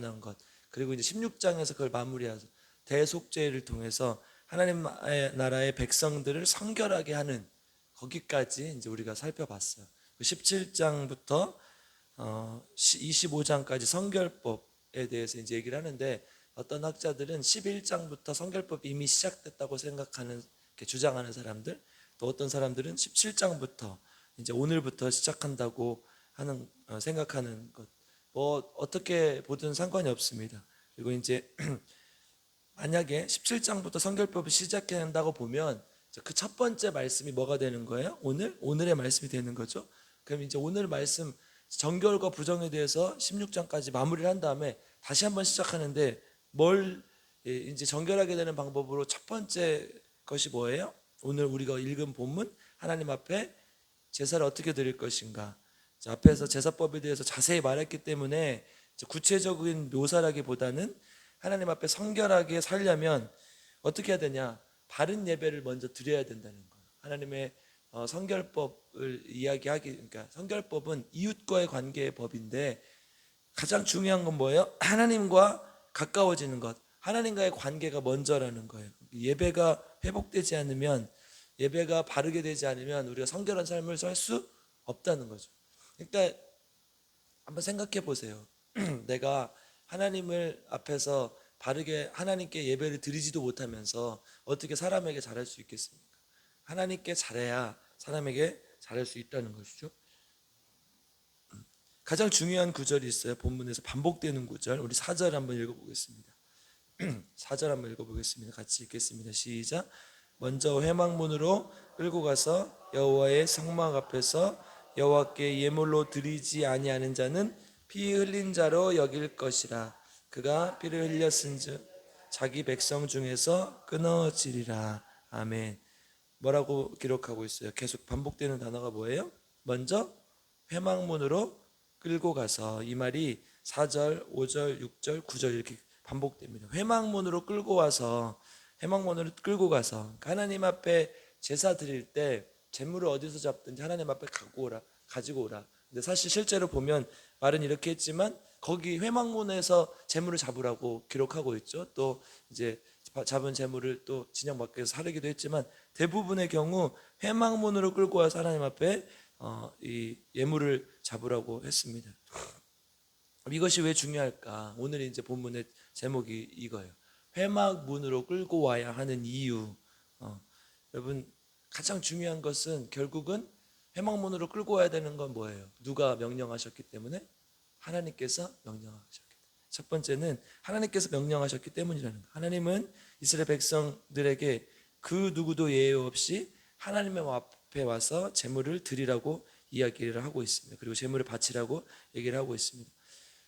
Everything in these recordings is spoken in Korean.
관한 것, 그리고 이제 16장에서 그걸 마무리하죠. 대속죄를 통해서 하나님 나라의 백성들을 성결하게 하는 거기까지 이제 우리가 살펴봤어요. 17장부터 25장까지 성결법에 대해서 이제 얘기를 하는데, 어떤 학자들은 11장부터 성결법이 이미 시작됐다고 생각하는, 주장하는 사람들, 또 어떤 사람들은 17장부터 이제 오늘부터 시작한다고 하는 생각하는 것, 뭐 어떻게 보든 상관이 없습니다. 그리고 이제 만약에 17장부터 성결법을 시작해야 한다고 보면 그 첫 번째 말씀이 뭐가 되는 거예요? 오늘의 말씀이 되는 거죠. 그럼 이제 오늘 말씀 정결과 부정에 대해서 16장까지 마무리를 한 다음에 다시 한번 시작하는데, 뭘 이제 정결하게 되는 방법으로 첫 번째 것이 뭐예요? 오늘 우리가 읽은 본문, 하나님 앞에 제사를 어떻게 드릴 것인가. 앞에서 제사법에 대해서 자세히 말했기 때문에 구체적인 묘사라기보다는 하나님 앞에 성결하게 살려면 어떻게 해야 되냐, 바른 예배를 먼저 드려야 된다는 거예요. 하나님의 성결법을 이야기하기, 그러니까 성결법은 이웃과의 관계의 법인데, 가장 중요한 건 뭐예요? 하나님과 가까워지는 것, 하나님과의 관계가 먼저라는 거예요. 예배가 회복되지 않으면, 예배가 바르게 되지 않으면 우리가 성결한 삶을 살 수 없다는 거죠. 그러니까 한번 생각해 보세요. 내가 하나님을 앞에서 바르게 하나님께 예배를 드리지도 못하면서 어떻게 사람에게 잘할 수 있겠습니까? 하나님께 잘해야 사람에게 잘할 수 있다는 것이죠. 가장 중요한 구절이 있어요. 본문에서 반복되는 구절. 우리 4절 한번 읽어보겠습니다. 4절 한번 읽어보겠습니다. 같이 읽겠습니다. 시작. 먼저 회막문으로 끌고 가서 여호와의 성막 앞에서 여호와께 예물로 드리지 아니하는 자는 피 흘린 자로 여길 것이라. 그가 피를 흘렸은즉 자기 백성 중에서 끊어지리라. 아멘. 뭐라고 기록하고 있어요? 계속 반복되는 단어가 뭐예요? 먼저 회막문으로 끌고 가서, 이 말이 4절, 5절, 6절, 9절 이렇게 반복됩니다. 회막문으로 끌고 와서, 회막문으로 끌고 가서 하나님 앞에 제사 드릴 때 제물을 어디서 잡든지 하나님 앞에 가지고 오라. 근데 사실 실제로 보면 말은 이렇게 했지만 거기 회막문에서 제물을 잡으라고 기록하고 있죠. 또 이제 잡은 제물을 또 진영 밖에서 사르기도 했지만, 대부분의 경우 회막문으로 끌고 와서 하나님 앞에 이 예물을 잡으라고 했습니다. 이것이 왜 중요할까? 오늘 이제 본문의 제목이 이거예요. 회막문으로 끌고 와야 하는 이유. 여러분, 가장 중요한 것은 결국은 회막문으로 끌고 와야 되는 건 뭐예요? 누가 명령하셨기 때문에? 하나님께서 명령하셨기 때문에. 첫 번째는 하나님께서 명령하셨기 때문이라는 거예요. 하나님은 이스라엘 백성들에게 그 누구도 예외 없이 하나님의 앞에 와서 제물을 드리라고 이야기를 하고 있습니다. 그리고 제물을 바치라고 얘기를 하고 있습니다.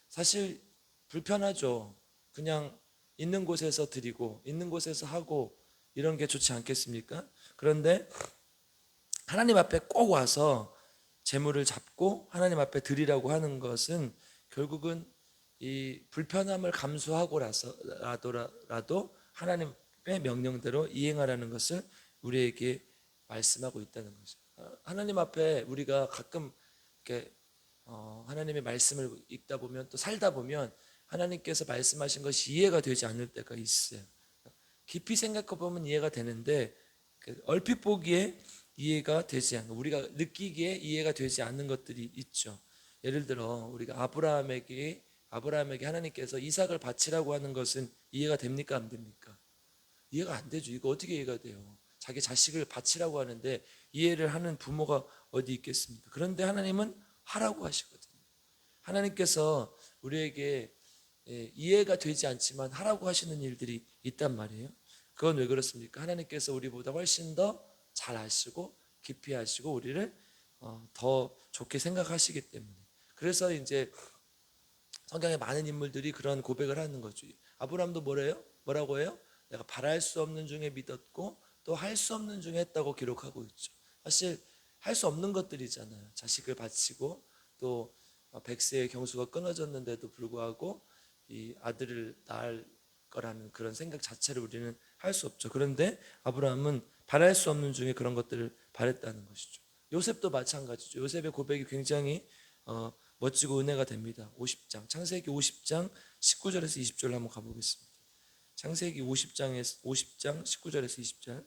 사실 불편하죠. 그냥 있는 곳에서 드리고 있는 곳에서 하고 이런 게 좋지 않겠습니까? 그런데 하나님 앞에 꼭 와서 제물을 잡고 하나님 앞에 드리라고 하는 것은 결국은 이 불편함을 감수하고라도 하나님의 명령대로 이행하라는 것을 우리에게 말씀하고 있다는 거죠. 하나님 앞에 우리가 가끔 이렇게 하나님의 말씀을 읽다 보면, 또 살다 보면 하나님께서 말씀하신 것이 이해가 되지 않을 때가 있어요. 깊이 생각해 보면 이해가 되는데 얼핏 보기에 이해가 되지 않는, 우리가 느끼기에 이해가 되지 않는 것들이 있죠. 예를 들어 우리가 아브라함에게 하나님께서 이삭을 바치라고 하는 것은 이해가 됩니까, 안 됩니까? 이해가 안 되죠. 이거 어떻게 이해가 돼요? 자기 자식을 바치라고 하는데 이해를 하는 부모가 어디 있겠습니까? 그런데 하나님은 하라고 하시거든요. 하나님께서 우리에게 이해가 되지 않지만 하라고 하시는 일들이 있단 말이에요. 그건 왜 그렇습니까? 하나님께서 우리보다 훨씬 더 잘 아시고 깊이 아시고 우리를 더 좋게 생각하시기 때문에. 그래서 이제 성경에 많은 인물들이 그런 고백을 하는 거죠. 아브라함도 뭐라고 해요? 내가 바랄 수 없는 중에 믿었고 또 할 수 없는 중에 했다고 기록하고 있죠. 사실 할 수 없는 것들이잖아요. 자식을 바치고 또 백세의 경수가 끊어졌는데도 불구하고 이 아들을 낳을 거라는 그런 생각 자체를 우리는 할 수 없죠. 그런데 아브라함은 바랄 수 없는 중에 그런 것들을 바랬다는 것이죠. 요셉도 마찬가지죠. 요셉의 고백이 굉장히 멋지고 은혜가 됩니다. 50장, 창세기 50장 19절에서 20절로 한번 가보겠습니다. 창세기 50장 19절에서 20절.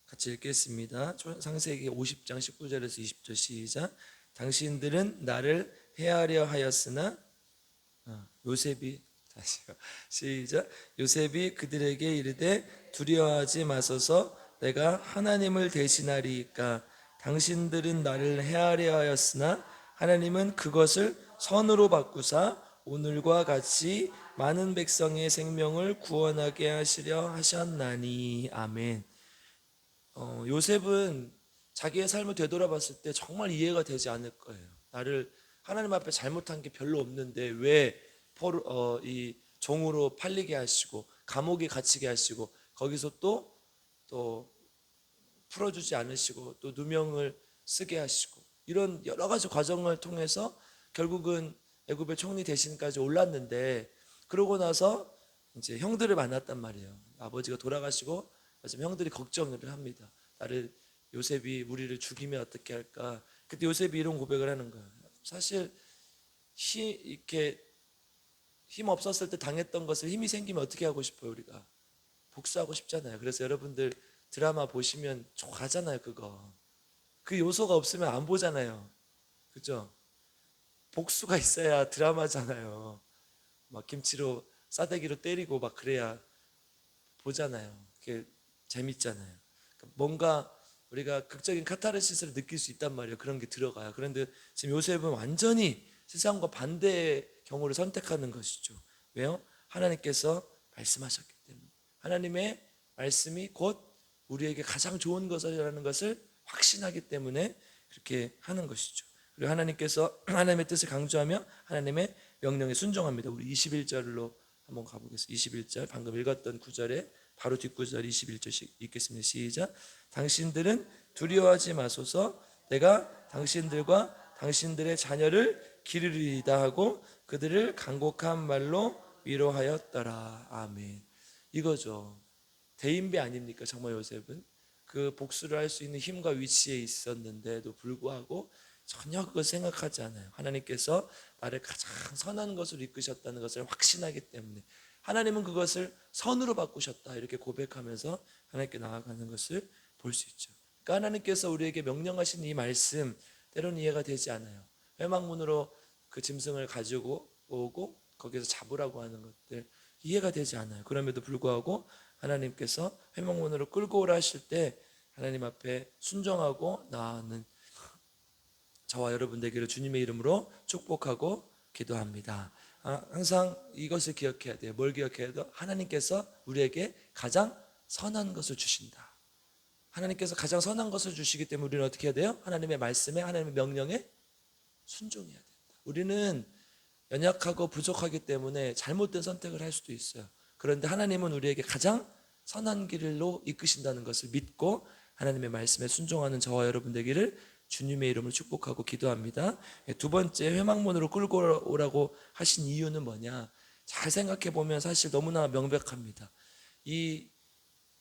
같이 읽겠습니다. 창세기 50장 19절에서 20절 시작. 당신들은 나를 해하려 하였으나 요셉이 다시요. 시작. 요셉이 그들에게 이르되 두려워하지 마소서 내가 하나님을 대신하리이까. 당신들은 나를 해하려 하였으나 하나님은 그것을 선으로 바꾸사 오늘과 같이 많은 백성의 생명을 구원하게 하시려 하셨나니. 아멘. 요셉은 자기의 삶을 되돌아봤을 때 정말 이해가 되지 않을 거예요. 나를 하나님 앞에 잘못한 게 별로 없는데 왜 이 종으로 팔리게 하시고 감옥에 갇히게 하시고 거기서 또 풀어주지 않으시고 또 누명을 쓰게 하시고 이런 여러 가지 과정을 통해서 결국은 애굽의 총리 대신까지 올랐는데, 그러고 나서 이제 형들을 만났단 말이에요. 아버지가 돌아가시고 형들이 걱정을 합니다. 나를 요셉이 우리를 죽이면 어떻게 할까? 그때 요셉이 이런 고백을 하는 거예요. 사실 이렇게 힘 없었을 때 당했던 것을 힘이 생기면 어떻게 하고 싶어요? 우리가 복수하고 싶잖아요. 그래서 여러분들 드라마 보시면 좋아하잖아요. 그거 그 요소가 없으면 안 보잖아요. 그죠? 복수가 있어야 드라마잖아요. 막 김치로 싸대기로 때리고 막 그래야 보잖아요. 그게 재밌잖아요. 뭔가 우리가 극적인 카타르시스를 느낄 수 있단 말이에요. 그런 게 들어가요. 그런데 지금 요셉은 완전히 세상과 반대의 경우를 선택하는 것이죠. 왜요? 하나님께서 말씀하셨기 때문에. 하나님의 말씀이 곧 우리에게 가장 좋은 것이라는 것을 확신하기 때문에 그렇게 하는 것이죠. 그리고 하나님께서 하나님의 뜻을 강조하며 하나님의 명령에 순종합니다. 우리 21절로 한번 가보겠습니다. 21절 방금 읽었던 9절에 바로 뒷구절 21절 읽겠습니다. 시작. 당신들은 두려워하지 마소서 내가 당신들과 당신들의 자녀를 기르리이다 하고 그들을 간곡한 말로 위로하였더라. 아멘. 이거죠. 대인배 아닙니까? 정말 요셉은 그 복수를 할 수 있는 힘과 위치에 있었는데도 불구하고 전혀 그걸 생각하지 않아요. 하나님께서 나를 가장 선한 것으로 이끄셨다는 것을 확신하기 때문에 하나님은 그것을 선으로 바꾸셨다 이렇게 고백하면서 하나님께 나아가는 것을 볼 수 있죠. 그러니까 하나님께서 우리에게 명령하신 이 말씀 때로는 이해가 되지 않아요. 회막문으로 그 짐승을 가지고 오고 거기서 잡으라고 하는 것들 이해가 되지 않아요. 그럼에도 불구하고 하나님께서 회막문으로 끌고 오라 하실 때 하나님 앞에 순종하고 나아가는 저와 여러분 되기를 주님의 이름으로 축복하고 기도합니다. 항상 이것을 기억해야 돼요. 뭘 기억해야 돼요? 하나님께서 우리에게 가장 선한 것을 주신다. 하나님께서 가장 선한 것을 주시기 때문에 우리는 어떻게 해야 돼요? 하나님의 말씀에 하나님의 명령에 순종해야 된다. 우리는 연약하고 부족하기 때문에 잘못된 선택을 할 수도 있어요. 그런데 하나님은 우리에게 가장 선한 길로 이끄신다는 것을 믿고 하나님의 말씀에 순종하는 저와 여러분 되기를 주님의 이름을 축복하고 기도합니다. 두 번째, 회막문으로 끌고 오라고 하신 이유는 뭐냐? 잘 생각해 보면 사실 너무나 명백합니다. 이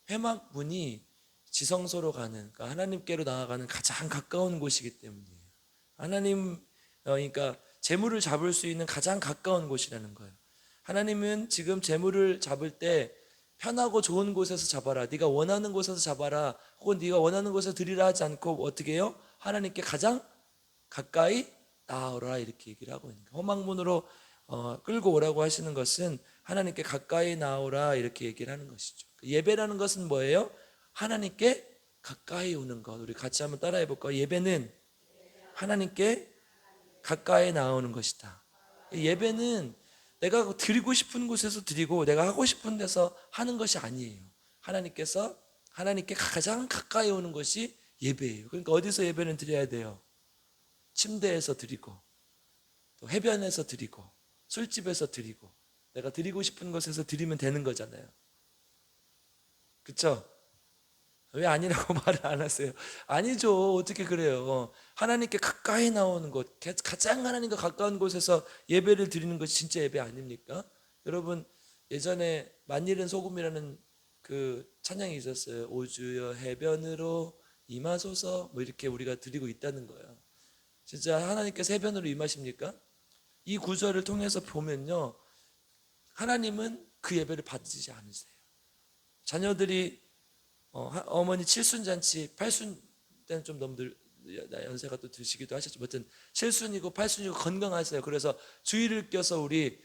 회막문이 지성소로 가는, 그러니까 하나님께로 나아가는 가장 가까운 곳이기 때문이에요. 하나님, 그러니까 재물을 잡을 수 있는 가장 가까운 곳이라는 거예요. 하나님은 지금 재물을 잡을 때 편하고 좋은 곳에서 잡아라, 네가 원하는 곳에서 잡아라, 혹은 네가 원하는 곳에서 드리라 하지 않고 어떻게 해요? 하나님께 가장 가까이 나아오라 이렇게 얘기를 하고 있는 거예요. 허망문으로 끌고 오라고 하시는 것은 하나님께 가까이 나오라 이렇게 얘기를 하는 것이죠. 예배라는 것은 뭐예요? 하나님께 가까이 오는 것. 우리 같이 한번 따라해 볼까요? 예배는 하나님께 가까이 나오는 것이다. 예배는 내가 드리고 싶은 곳에서 드리고 내가 하고 싶은 데서 하는 것이 아니에요. 하나님께 가장 가까이 오는 것이 예배예요. 그러니까 어디서 예배는 드려야 돼요? 침대에서 드리고 또 해변에서 드리고 술집에서 드리고 내가 드리고 싶은 곳에서 드리면 되는 거잖아요. 그렇죠? 왜 아니라고 말을 안 하세요? 아니죠. 어떻게 그래요? 하나님께 가까이 나오는 곳, 가장 하나님과 가까운 곳에서 예배를 드리는 것이 진짜 예배 아닙니까? 여러분 예전에 만일은 소금이라는 그 찬양이 있었어요. 오주여 해변으로 임하소서 뭐 이렇게 우리가 드리고 있다는 거예요. 진짜 하나님께서 해변으로 임하십니까? 이 구절을 통해서 보면요, 하나님은 그 예배를 받으시지 않으세요. 자녀들이 어머니 칠순잔치, 팔순 때는 좀 너무 연세가 또 드시기도 하셨죠. 아무튼 칠순이고 팔순이고 건강하세요. 그래서 주의를 껴서 우리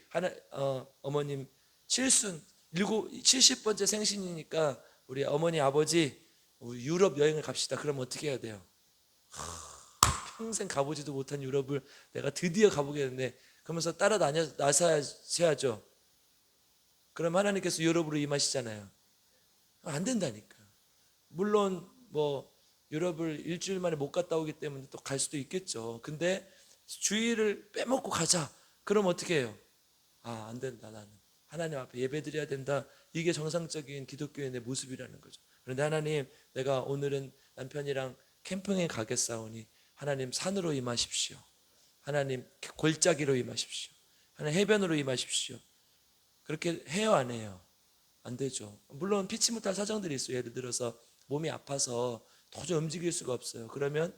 어머님 칠순 70번째 생신이니까 우리 어머니 아버지 유럽 여행을 갑시다. 그럼 어떻게 해야 돼요? 평생 가보지도 못한 유럽을 내가 드디어 가보겠는데 그러면서 따라 나서야죠. 그럼 하나님께서 유럽으로 임하시잖아요. 안 된다니까. 물론 뭐 유럽을 일주일 만에 못 갔다 오기 때문에 또 갈 수도 있겠죠. 근데 주일을 빼먹고 가자. 그럼 어떻게 해요? 안 된다. 나는 하나님 앞에 예배드려야 된다. 이게 정상적인 기독교인의 모습이라는 거죠. 그런데 하나님, 내가 오늘은 남편이랑 캠핑에 가겠사오니 하나님 산으로 임하십시오. 하나님 골짜기로 임하십시오. 하나님 해변으로 임하십시오. 그렇게 해요, 안 해요? 안 되죠. 물론 피치 못할 사정들이 있어요. 예를 들어서 몸이 아파서 도저히 움직일 수가 없어요. 그러면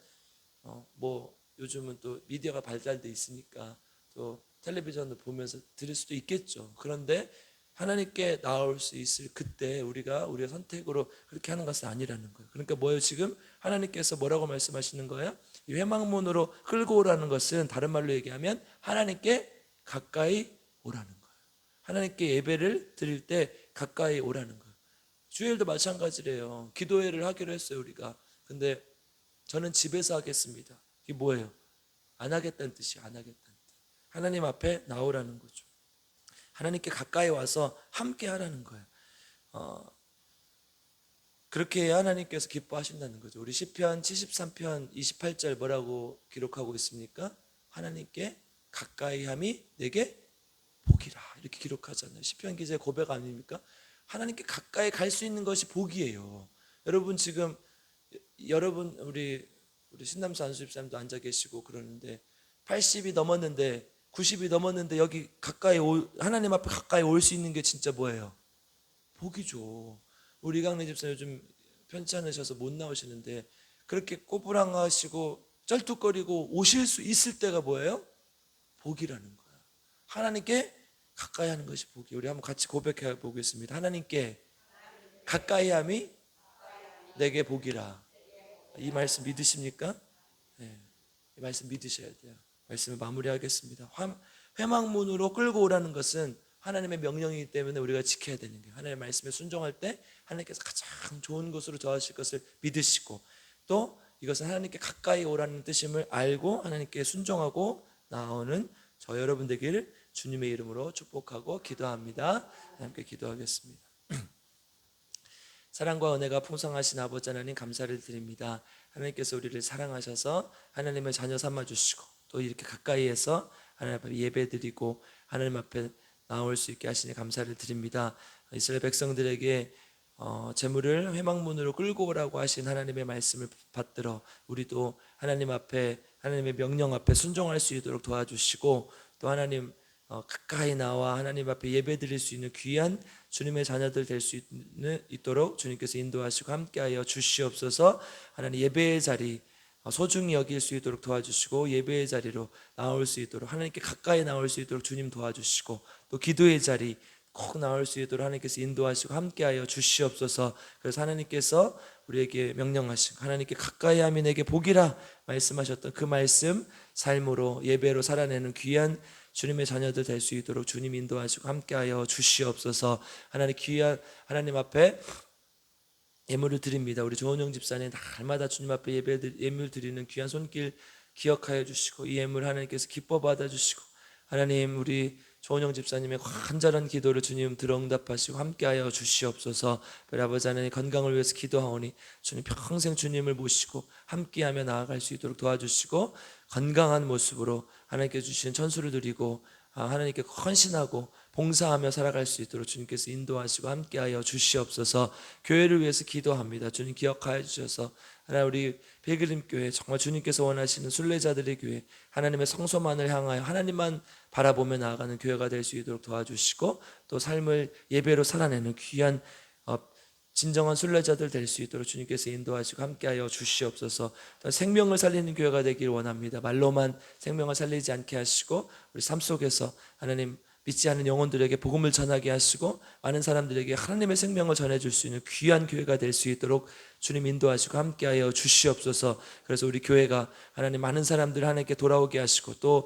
뭐 요즘은 또 미디어가 발달돼 있으니까 또 텔레비전을 보면서 들을 수도 있겠죠. 그런데 하나님께 나올 수 있을 그때 우리의 선택으로 그렇게 하는 것은 아니라는 거예요. 그러니까 뭐예요? 지금 하나님께서 뭐라고 말씀하시는 거예요? 이 회막문으로 끌고 오라는 것은 다른 말로 얘기하면 하나님께 가까이 오라는 거예요. 하나님께 예배를 드릴 때 가까이 오라는 거예요. 주일도 마찬가지래요. 기도회를 하기로 했어요, 우리가. 근데 저는 집에서 하겠습니다. 이게 뭐예요? 안 하겠다는 뜻이에요. 안 하겠다는 뜻. 하나님 앞에 나오라는 거죠. 하나님께 가까이 와서 함께 하라는 거예요. 그렇게 해야 하나님께서 기뻐하신다는 거죠. 우리 시편 73편 28절 뭐라고 기록하고 있습니까? 하나님께 가까이 함이 내게 복이라, 이렇게 기록하잖아요. 시편 기자의 고백 아닙니까? 하나님께 가까이 갈 수 있는 것이 복이에요. 여러분 지금 우리 신남수 안수집사님도 앉아 계시고 그러는데 80이 넘었는데 90이 넘었는데 여기 하나님 앞에 가까이 올 수 있는 게 진짜 뭐예요? 복이죠. 우리 이강래 집사 요즘 편치 않으셔서 못 나오시는데 그렇게 꼬부랑하시고 쩔뚝거리고 오실 수 있을 때가 뭐예요? 복이라는 거예요. 하나님께 가까이 하는 것이 복이에요. 우리 한번 같이 고백해 보겠습니다. 하나님께 가까이 함이 내게 복이라. 이 말씀 믿으십니까? 네, 이 말씀 믿으셔야 돼요. 말씀을 마무리하겠습니다. 회막문으로 끌고 오라는 것은 하나님의 명령이기 때문에 우리가 지켜야 되는 거예요. 하나님의 말씀에 순종할 때 하나님께서 가장 좋은 곳으로 저하실 것을 믿으시고, 또 이것은 하나님께 가까이 오라는 뜻임을 알고 하나님께 순종하고 나오는 저 여러분 되기를 주님의 이름으로 축복하고 기도합니다. 함께 기도하겠습니다. 사랑과 은혜가 풍성하신 아버지 하나님, 감사를 드립니다. 하나님께서 우리를 사랑하셔서 하나님의 자녀 삼아주시고 또 이렇게 가까이에서 하나님 앞에 예배드리고 하나님 앞에 나올 수 있게 하시니 감사를 드립니다. 이스라엘 백성들에게 재물을 회막문으로 끌고 오라고 하신 하나님의 말씀을 받들어 우리도 하나님 앞에, 하나님의 명령 앞에 순종할 수 있도록 도와주시고, 또 하나님 가까이 나와 하나님 앞에 예배드릴 수 있는 귀한 주님의 자녀들 될 수 있도록 주님께서 인도하시고 함께하여 주시옵소서. 하나님 예배의 자리 소중히 여길 수 있도록 도와주시고, 예배의 자리로 나올 수 있도록, 하나님께 가까이 나올 수 있도록 주님 도와주시고, 또 기도의 자리 꼭 나올 수 있도록 하나님께서 인도하시고 함께하여 주시옵소서. 그래서 하나님께서 우리에게 명령하시고 하나님께 가까이 하면 내게 복이라 말씀하셨던 그 말씀 삶으로 예배로 살아내는 귀한 주님의 자녀들 될 수 있도록 주님 인도하시고 함께하여 주시옵소서. 하나님 귀한 하나님 앞에 예물을 드립니다. 우리 조은영 집사님 날마다 주님 앞에 예물 드리는 귀한 손길 기억하여 주시고 이 예물 하나님께서 기뻐 받아주시고, 하나님 우리 조은영 집사님의 간절한 기도를 주님 들어 응답하시고 함께하여 주시옵소서. 아버지 하나님 건강을 위해서 기도하오니 주님 평생 주님을 모시고 함께하며 나아갈 수 있도록 도와주시고, 건강한 모습으로 하나님께 주신 천수를 드리고 하나님께 헌신하고 봉사하며 살아갈 수 있도록 주님께서 인도하시고 함께하여 주시옵소서. 교회를 위해서 기도합니다. 주님 기억하여 주셔서 하나님 우리 베그림교회 정말 주님께서 원하시는 순례자들의 교회, 하나님의 성소만을 향하여 하나님만 바라보며 나아가는 교회가 될 수 있도록 도와주시고, 또 삶을 예배로 살아내는 귀한 진정한 순례자들 될 수 있도록 주님께서 인도하시고 함께하여 주시옵소서. 생명을 살리는 교회가 되길 원합니다. 말로만 생명을 살리지 않게 하시고 우리 삶 속에서 하나님 믿지 않는 영혼들에게 복음을 전하게 하시고 많은 사람들에게 하나님의 생명을 전해줄 수 있는 귀한 교회가 될 수 있도록 주님 인도하시고 함께하여 주시옵소서. 그래서 우리 교회가 하나님 많은 사람들을 하나님께 돌아오게 하시고 또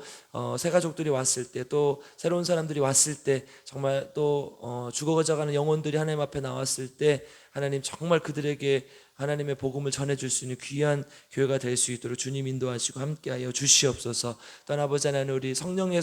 새 가족들이 왔을 때 또 새로운 사람들이 왔을 때 정말 또 죽어가는 영혼들이 하나님 앞에 나왔을 때 하나님 정말 그들에게 하나님의 복음을 전해줄 수 있는 귀한 교회가 될 수 있도록 주님 인도하시고 함께하여 주시옵소서. 또한 아버지 하나님 우리 성령의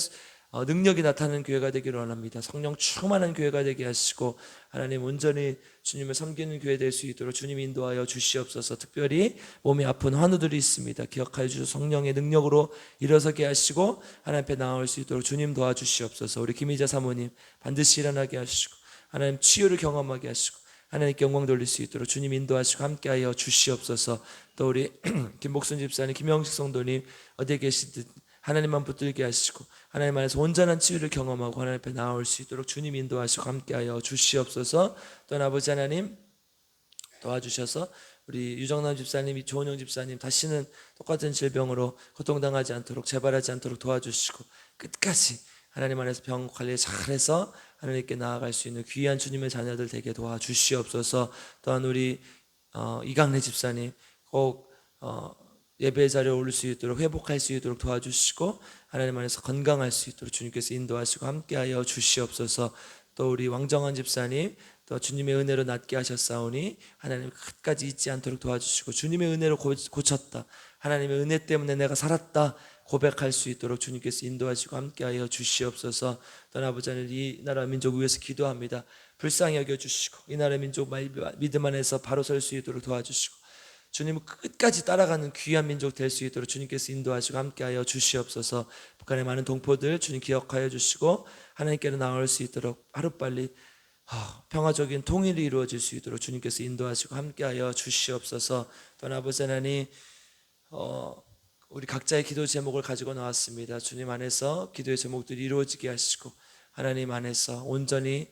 능력이 나타나는 교회가 되기를 원합니다. 성령 충만한 교회가 되게 하시고 하나님 온전히 주님을 섬기는 교회 될 수 있도록 주님 인도하여 주시옵소서. 특별히 몸이 아픈 환우들이 있습니다. 기억하여 주셔서 성령의 능력으로 일어서게 하시고 하나님 앞에 나올 수 있도록 주님 도와주시옵소서. 우리 김희자 사모님 반드시 일어나게 하시고 하나님 치유를 경험하게 하시고 하나님께 영광 돌릴 수 있도록 주님 인도하시고 함께하여 주시옵소서. 또 우리 김복순 집사님, 김영식 성도님 어디에 계시든 하나님만 붙들게 하시고 하나님 안에서 온전한 치유를 경험하고 하나님 앞에 나올 수 있도록 주님 인도하시고 함께하여 주시옵소서. 또한 아버지 하나님 도와주셔서 우리 유정남 집사님, 조은영 집사님 다시는 똑같은 질병으로 고통당하지 않도록 재발하지 않도록 도와주시고 끝까지 하나님 안에서 병 관리 잘해서 하나님께 나아갈 수 있는 귀한 주님의 자녀들 되게 도와주시옵소서. 또한 우리 이강래 집사님 꼭 예배 자리에 오를 수 있도록 회복할 수 있도록 도와주시고 하나님 안에서 건강할 수 있도록 주님께서 인도하시고 함께하여 주시옵소서. 또 우리 왕정환 집사님 또 주님의 은혜로 낫게 하셨사오니 하나님 끝까지 잊지 않도록 도와주시고 주님의 은혜로 고쳤다, 하나님의 은혜 때문에 내가 살았다 고백할 수 있도록 주님께서 인도하시고 함께하여 주시옵소서. 또한 아버지 하나님 이 나라 민족 위해서 기도합니다. 불쌍히 여겨주시고 이 나라 민족 믿음 안에서 바로 설 수 있도록 도와주시고 주님을 끝까지 따라가는 귀한 민족 될 수 있도록 주님께서 인도하시고 함께하여 주시옵소서. 북한의 많은 동포들 주님 기억하여 주시고 하나님께로 나올 수 있도록 하루빨리 평화적인 통일이 이루어질 수 있도록 주님께서 인도하시고 함께하여 주시옵소서. 또한 아버지 하나님 우리 각자의 기도 제목을 가지고 나왔습니다. 주님 안에서 기도의 제목들이 이루어지게 하시고 하나님 안에서 온전히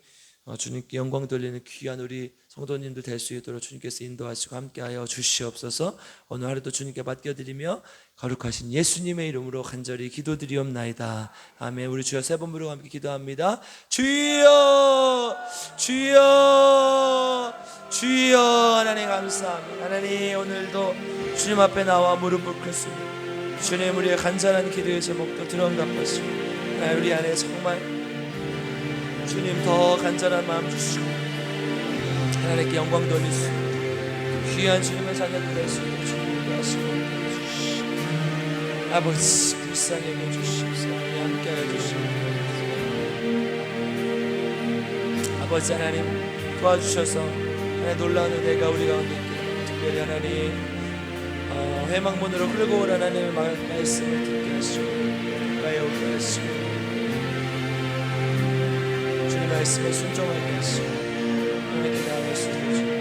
주님께 영광 돌리는 귀한 우리 성도님들 될 수 있도록 주님께서 인도하시고 함께하여 주시옵소서. 오늘 하루도 주님께 맡겨드리며 거룩하신 예수님의 이름으로 간절히 기도드리옵나이다. 아멘. 우리 주여 세 번 부르고 함께 기도합니다. 주여 주여 주여. 하나님 감사합니다. 하나님 오늘도 주님 앞에 나와 무릎을 꿇습니다. 주님 우리의 간절한 기도의 제목도 들어응답하시고 하나님 우리 안에 정말 주님 더 간절한 마음 주시고 하나님께 영광 돌릴 수 있는 귀한 주님의 자녀들 될 수 있는 주님께 하시고 아버지 불쌍히 여겨주시옵소서. 함께하여 주시옵소서. 아버지 하나님 도와주셔서 하나님 놀라운 은혜가 우리 가운데 있게 특별히 하나님 회막문으로 끌고 오라 하나님의 말씀을 듣게 하시고 가까이 오게 하시고 주님 말씀에 순종하게 하시고 하나님께 나아갈 수 있도록